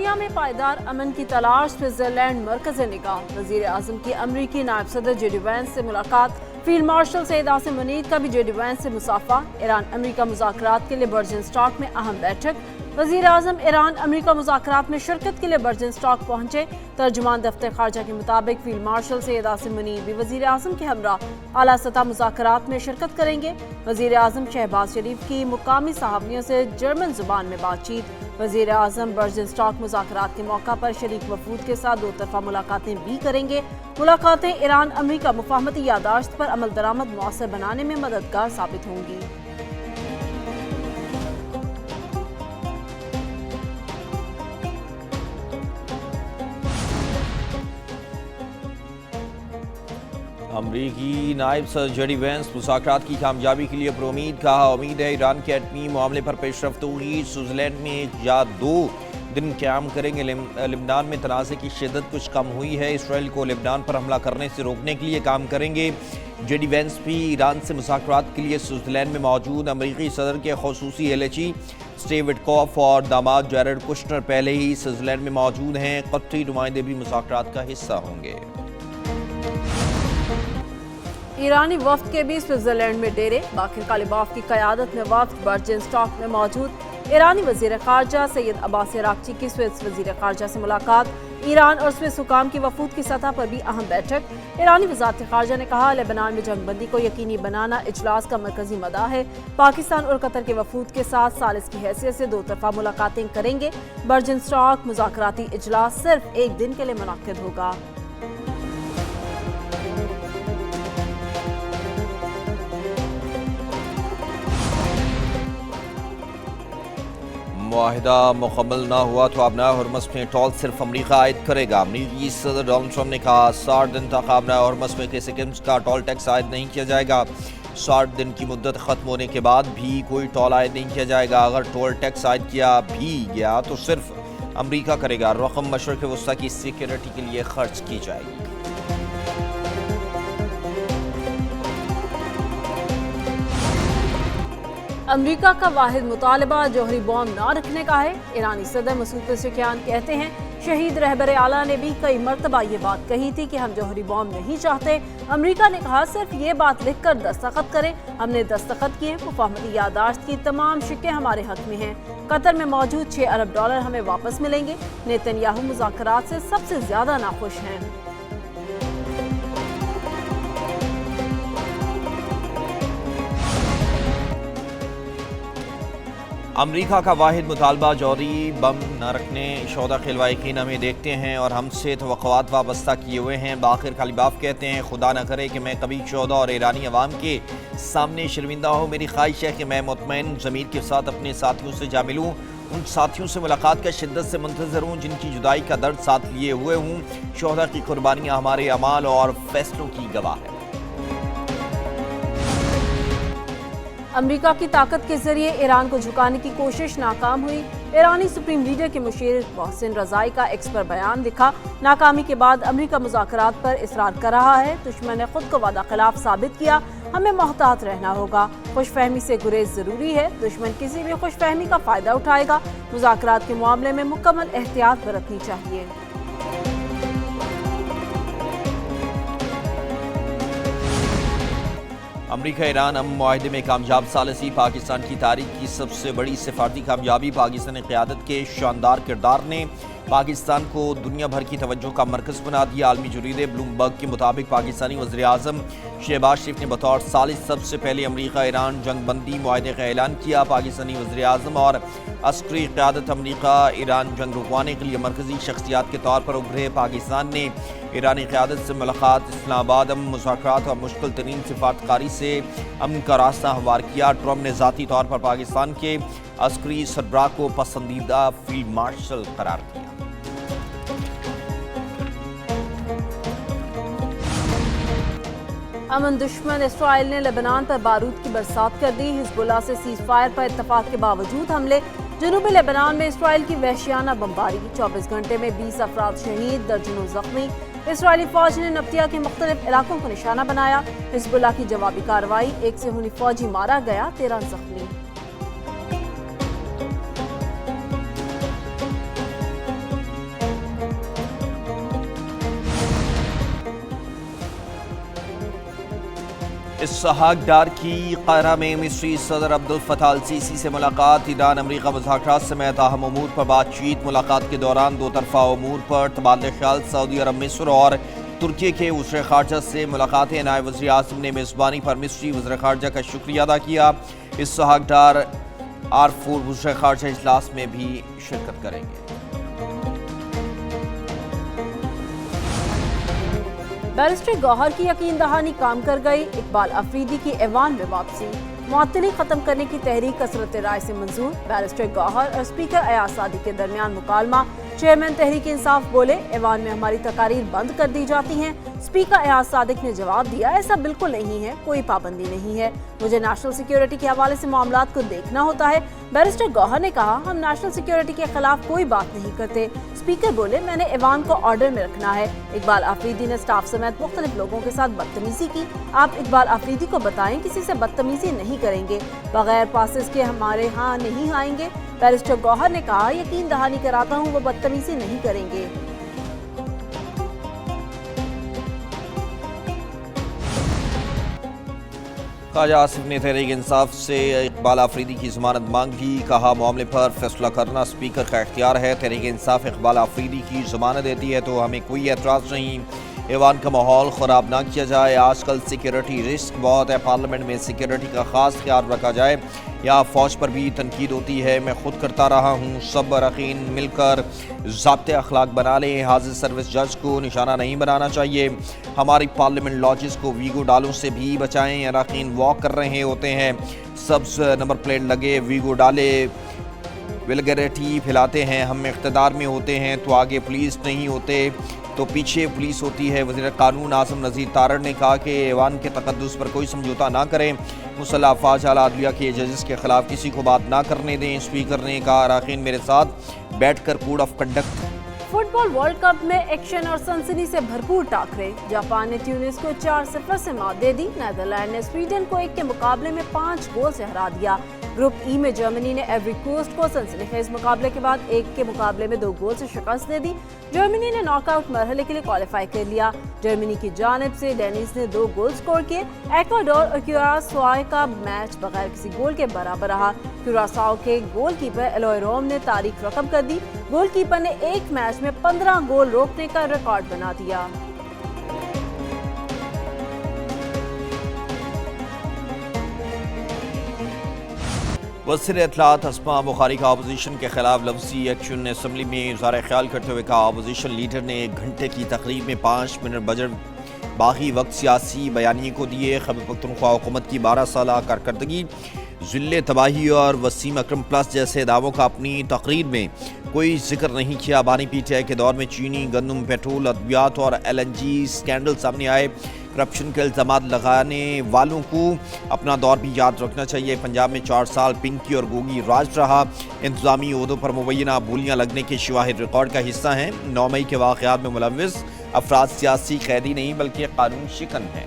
دنیا میں پائیدار امن کی تلاش سوئٹزرلینڈ مرکز نگاہ. وزیر اعظم کی امریکی نائب صدر جے ڈی وینس سے ملاقات. فیلڈ مارشل سید عاصم منیر کا بھی جے ڈی وینس سے مصافحہ. ایران امریکہ مذاکرات کے لیے برجن اسٹاک میں اہم بیٹھک. وزیر اعظم ایران امریکہ مذاکرات میں شرکت کے لیے برجن اسٹاک پہنچے. ترجمان دفتر خارجہ کے مطابق فیلڈ مارشل سید عاصم منیر بھی وزیر اعظم کے ہمراہ اعلیٰ سطح مذاکرات میں شرکت کریں گے. وزیر اعظم شہباز شریف کی مقامی صحافیوں سے جرمن زبان میں بات چیت. وزیر اعظم برجن اسٹاک مذاکرات کے موقع پر شریک وفود کے ساتھ دو طرفہ ملاقاتیں بھی کریں گے. ملاقاتیں ایران امریکہ مفاہمتی یادداشت پر عمل درآمد مؤثر بنانے میں مددگار ثابت ہوں گی. امریکی نائب صدر جے ڈی وینس مذاکرات کی کامیابی کے لیے پرامید. کہا امید ہے ایران کے ایٹمی معاملے پر پیش رفت ہوگی. سوئٹزرلینڈ میں 1 یا 2 دن قیام کریں گے. لبنان میں تنازع کی شدت کچھ کم ہوئی ہے. اسرائیل کو لبنان پر حملہ کرنے سے روکنے کے لیے کام کریں گے. جے ڈی وینس بھی ایران سے مذاکرات کے لیے سوئٹزرلینڈ میں موجود. امریکی صدر کے خصوصی ایلچی سٹیو وٹکوف اور داماد جیرڈ کشنر پہلے ہی سوئٹزرلینڈ میں موجود ہیں. قطری نمائندے بھی مذاکرات کا حصہ ہوں گے. ایرانی وفد کے بھی سوئٹزرلینڈ میں ڈیرے. باقر کالیباف کی قیادت میں وفد برجن اسٹاک میں موجود. ایرانی وزیر خارجہ سید عباس عراقچی کی سوئس وزیر خارجہ سے ملاقات. ایران اور سوئس حکام کی وفود کی سطح پر بھی اہم بیٹھک. ایرانی وزارت خارجہ نے کہا لبنان میں جنگ بندی کو یقینی بنانا اجلاس کا مرکزی مدعا ہے. پاکستان اور قطر کے وفود کے ساتھ ثالث کی حیثیت سے دو طرفہ ملاقاتیں کریں گے. برجن اسٹاک مذاکراتی اجلاس صرف 1 دن کے لیے منعقد ہوگا. معاہدہ مکمل نہ ہوا تو آبنائے ہرمز میں ٹول صرف امریکہ عائد کرے گا. امریکی صدر ڈونلڈ ٹرمپ نے کہا 60 دن تک آبنائے ہرمز میں کسی قسم کا ٹول ٹیکس عائد نہیں کیا جائے گا. 60 دن کی مدت ختم ہونے کے بعد بھی کوئی ٹول عائد نہیں کیا جائے گا. اگر ٹول ٹیکس عائد کیا بھی گیا تو صرف امریکہ کرے گا. رقم مشرق وسطیٰ کی سیکیورٹی کے لیے خرچ کی جائے گی. امریکہ کا واحد مطالبہ جوہری بام نہ رکھنے کا ہے. ایرانی صدر مسعود پزشکیان کہتے ہیں شہید رہبر اعلیٰ نے بھی کئی مرتبہ یہ بات کہی تھی کہ ہم جوہری بام نہیں چاہتے. امریکہ نے کہا صرف یہ بات لکھ کر دستخط کریں. ہم نے دستخط کیے. مفاہمتی یادداشت کی تمام شقیں ہمارے حق میں ہیں. قطر میں موجود $6 ارب ہمیں واپس ملیں گے. نیتن یاہو مذاکرات سے سب سے زیادہ ناخوش ہیں. امریکہ کا واحد مطالبہ جوہری بم نہ رکھنے. شہداء خلوہ یقین ہمیں دیکھتے ہیں اور ہم سے توقعات وابستہ کیے ہوئے ہیں. باقر کالیباف کہتے ہیں خدا نہ کرے کہ میں کبھی شہداء اور ایرانی عوام کے سامنے شرمندہ ہوں. میری خواہش ہے کہ میں مطمئن ضمیر کے ساتھ اپنے ساتھیوں سے جا ملوں. ان ساتھیوں سے ملاقات کا شدت سے منتظر ہوں جن کی جدائی کا درد ساتھ لیے ہوئے ہوں. شہداء کی قربانیاں ہمارے اعمال اور فیصلوں کی گواہ ہیں. امریکہ کی طاقت کے ذریعے ایران کو جھکانے کی کوشش ناکام ہوئی. ایرانی سپریم لیڈر کے مشیر محسن رضائی کا ایکس پر بیان دکھا. ناکامی کے بعد امریکہ مذاکرات پر اصرار کر رہا ہے. دشمن نے خود کو وعدہ خلاف ثابت کیا. ہمیں محتاط رہنا ہوگا. خوش فہمی سے گریز ضروری ہے. دشمن کسی بھی خوش فہمی کا فائدہ اٹھائے گا. مذاکرات کے معاملے میں مکمل احتیاط برتنی چاہیے. امریکہ ایران امن معاہدے میں کامیاب ثالثی. پاکستان کی تاریخ کی سب سے بڑی سفارتی کامیابی. پاکستانی قیادت کے شاندار کردار نے پاکستان کو دنیا بھر کی توجہ کا مرکز بنا دیا. عالمی جریدے بلومبرگ کے مطابق پاکستانی وزیر اعظم شہباز شریف نے بطور ثالث سب سے پہلے امریکہ ایران جنگ بندی معاہدے کا اعلان کیا. پاکستانی وزیر اعظم اور عسکری قیادت امریکہ ایران جنگ رکوانے کے لیے مرکزی شخصیات کے طور پر ابھرے. پاکستان نے ایرانی قیادت سے ملاقات. اسلام آباد امن مذاکرات اور مشکل ترین سفارتکاری سے امن کا راستہ ہموار کیا. ٹرمپ نے ذاتی طور پر پاکستان کے عسکری سربراہ کو پسندیدہ فیلڈ مارشل قرار دیا. امن دشمن اسرائیل نے لبنان پر بارود کی برسات کر دی. حزب اللہ سے سیز فائر پر اتفاق کے باوجود حملے. جنوبی لبنان میں اسرائیل کی وحشیانہ بمباری. 24 گھنٹے میں 20 افراد شہید، درجنوں زخمی. اسرائیلی فوج نے نبطیہ کے مختلف علاقوں کو نشانہ بنایا. حزب اللہ کی جوابی کارروائی. 1 صہیونی فوجی مارا گیا، 13 زخمی. اسحاق ڈار کی قاہرہ میں مصری صدر عبدالفتاح السیسی سے ملاقات، ایران امریکہ مذاکرات سمیت اہم امور پر بات چیت۔ ملاقات کے دوران دو طرفہ امور پر تبادلہ خیال۔ سعودی عرب، مصر اور ترکی کے وزیر خارجہ سے ملاقاتیں۔ نائب وزیر اعظم نے میزبانی پر مصری وزیر خارجہ کا شکریہ ادا کیا۔ اسحاق ڈار R4 وزیر خارجہ اجلاس میں بھی شرکت کریں گے۔ بیرسٹر گوہر کی یقین دہانی کام کر گئی، اقبال افریدی کی ایوان میں واپسی۔ معطلی ختم کرنے کی تحریک کثرت رائے سے منظور۔ بیرسٹر گوہر اور اسپیکر ایاز صادق کے درمیان مکالمہ۔ چیئرمین تحریک انصاف بولے، ایوان میں ہماری تقاریر بند کر دی جاتی ہیں۔ اسپیکر ایاز صادق نے جواب دیا، ایسا بالکل نہیں ہے، کوئی پابندی نہیں ہے، مجھے نیشنل سیکیورٹی کے حوالے سے معاملات کو دیکھنا ہوتا ہے۔ بیرسٹر گوہر نے کہا، ہم نیشنل سیکیورٹی کے خلاف کوئی بات نہیں کرتے۔ اسپیکر بولے، میں نے ایوان کو آرڈر میں رکھنا ہے۔ اقبال افریدی نے سٹاف سمیت مختلف لوگوں کے ساتھ بدتمیزی کی۔ آپ اقبال افریدی کو بتائیں، کسی سے بدتمیزی نہیں کریں گے، بغیر پاسز کے ہمارے ہاں نہیں آئیں گے۔ بیرسٹر گوہر نے کہا، یقین دہانی کراتا ہوں وہ بدتمیزی نہیں کریں گے۔ خواجہ آصف نے تحریک انصاف سے اقبال افریدی کی ضمانت مانگ لی، کہا معاملے پر فیصلہ کرنا اسپیکر کا اختیار ہے۔ تحریک انصاف اقبال افریدی کی ضمانت دیتی ہے تو ہمیں کوئی اعتراض نہیں۔ ایوان کا ماحول خراب نہ کیا جائے، آج کل سیکیورٹی رسک بہت ہے، پارلیمنٹ میں سیکیورٹی کا خاص خیال رکھا جائے۔ یہاں فوج پر بھی تنقید ہوتی ہے، میں خود کرتا رہا ہوں، سب اراکین مل کر ضابطۂ اخلاق بنا لیں۔ حاضر سروس جج کو نشانہ نہیں بنانا چاہیے۔ ہماری پارلیمنٹ لاجز کو ویگو ڈالوں سے بھی بچائیں، اراکین واک کر رہے ہوتے ہیں، سبز نمبر پلیٹ لگے، ویگو ڈالے، ویلگریٹی پھیلاتے ہیں۔ ہم اقتدار میں ہوتے ہیں تو آگے پولیس نہیں ہوتے تو پیچھے پولیس ہوتی ہے۔ وزیر قانون اعظم نذیر تارڑ نے کہا کہ ایوان کے تقدس پر کوئی سمجھوتا نہ کریں، مسلح افواج اعلیٰ عدلیہ کے ججز کے خلاف کسی کو بات نہ کرنے دیں۔ اسپیکر نے کہا، اراکین میرے ساتھ بیٹھ کر code of conduct. Football world cup میں ایکشن اور سنسنی سے بھرپور ٹاکرے۔ جاپان نے ٹیونس کو 4-0 سے مات دے دی۔ نیدرلینڈ نے سویڈن کو 1 کے مقابلے میں 5 گول سے ہرا دیا۔ گروپ ای میں جرمنی نے ایوری کوسٹ کو سنسنی خیز مقابلے کے بعد 1 کے مقابلے میں 2 گول سے شکست دے دی۔ جرمنی نے ناک آؤٹ مرحلے کے لیے کوالیفائی کر لیا۔ جرمنی کی جانب سے ڈینیس نے 2 گول سکور کیے۔ ایکواڈور اور کیوراساؤ کا میچ بغیر کسی گول کے برابر رہا۔ کیوراساؤ کے گول کیپر ایلوئے روم نے تاریخ رقم کر دی۔ گول کیپر نے ایک میچ میں 15 گول روکنے کا ریکارڈ بنا دیا۔ وزیر اطلاعات اسماء بخاری کا اپوزیشن کے خلاف لفظی ایکشن۔ اسمبلی میں اظہار خیال کرتے ہوئے کہا، اپوزیشن لیڈر نے 1 گھنٹے کی تقریب میں 5 منٹ بجٹ باقی وقت سیاسی بیانیے کو دیے۔ خیبر پختونخوا حکومت کی 12 سالہ کارکردگی، ذل تباہی اور وسیم اکرم پلس جیسے دعووں کا اپنی تقریر میں کوئی ذکر نہیں کیا۔ بانی پی ٹی آئی کے دور میں چینی، گندم، پیٹرول، ادویات اور LNG سکینڈل سامنے آئے۔ کرپشن کے الزامات لگانے والوں کو اپنا دور بھی یاد رکھنا چاہیے۔ پنجاب میں 4 سال پنکی اور گوگی راج رہا۔ انتظامی عہدوں پر مبینہ بولیاں لگنے کے شواہد ریکارڈ کا حصہ ہیں۔ 9 مئی کے واقعات میں ملوث افراد سیاسی قیدی نہیں بلکہ قانون شکن ہیں۔